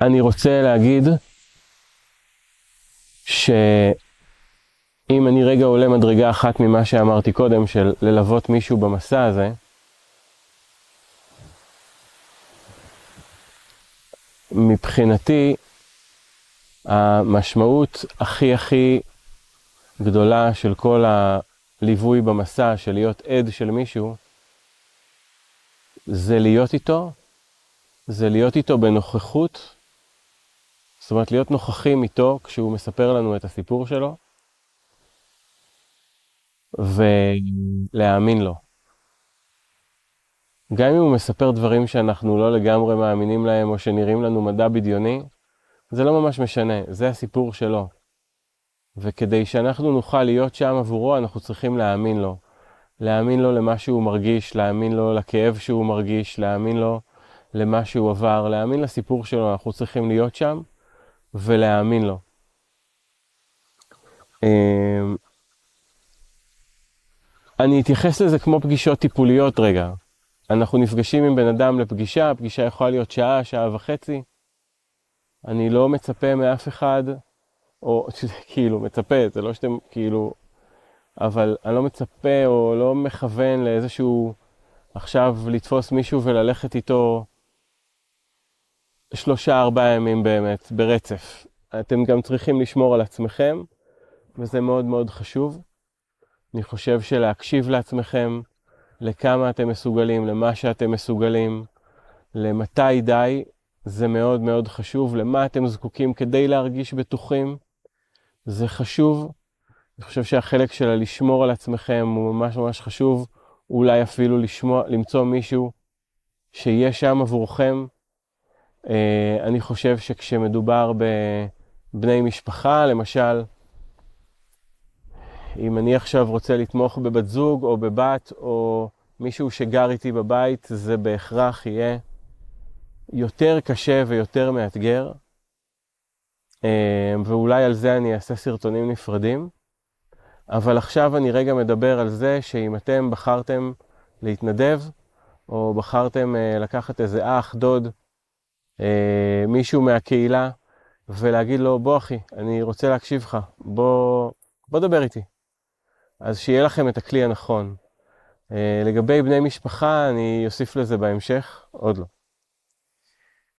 אני רוצה להגיד שאם אני רגע עולה מדרגה אחת ממה שאמרתי קודם, של ללוות מישהו במסע הזה, מבחינתי, המשמעות הכי גדולה של כל הליווי במסע, של להיות עד של מישהו, זה להיות איתו בנוכחות, זאת אומרת להיות נוכחים איתו כשהוא מספר לנו את הסיפור שלו, ולהאמין לו. גם אם הוא מספר דברים שאנחנו לא לגמרי מאמינים להם, או שנראים לנו מדע בדיוני, זה לא ממש משנה, זה הסיפור שלו. וכדי שאנחנו נוכל להיות שם עבורו, אנחנו צריכים להאמין לו. להאמין לו למה שהוא מרגיש, להאמין לו לכאב שהוא מרגיש, להאמין לו למה שהוא עבר, להאמין לסיפור שלו. אנחנו צריכים להיות שם ולהאמין לו. אני אתייחס לזה כמו פגישות טיפוליות רגע. אנחנו נפגשים עם בן אדם לפגישה, הפגישה יכולה להיות שעה, שעה וחצי. אני לא מצפה מאף אחד, או כאילו מצפה, זה לא שאתם כאילו, אבל אני לא מצפה או לא מכוון לאיזשהו, עכשיו לתפוס מישהו וללכת איתו 3-4 ימים באמת, ברצף. אתם גם צריכים לשמור על עצמכם, וזה מאוד מאוד חשוב. אני חושב שלהקשיב לעצמכם, לכמה אתם מסוגלים, למה שאתם מסוגלים, למתי די, זה מאוד מאוד חשוב. למה אתם זקוקים כדי להרגיש בטוחים, זה חשוב. אני חושב שהחלק של לשמור על עצמכם הוא ממש ממש חשוב. אולי אפילו למצוא מישהו שיהיה שם עבורכם. אני חושב שכשמדובר בבני משפחה, למשל, אם אני עכשיו רוצה לתמוך בבת זוג או בבת או מישהו שגר איתי בבית, זה בהכרח יהיה יותר קשה ויותר מאתגר. ואולי על זה אני אעשה סרטונים נפרדים. אבל עכשיו אני רגע מדבר על זה שאם אתם בחרתם להתנדב, או בחרתם לקחת איזה אח, דוד, מישהו מהקהילה, ולהגיד לו, בוא אחי, אני רוצה להקשיב לך, בוא דבר איתי. אז שיהיה לכם את הכלי הנכון. לגבי בני משפחה, אני אוסיף לזה בהמשך, עוד לא.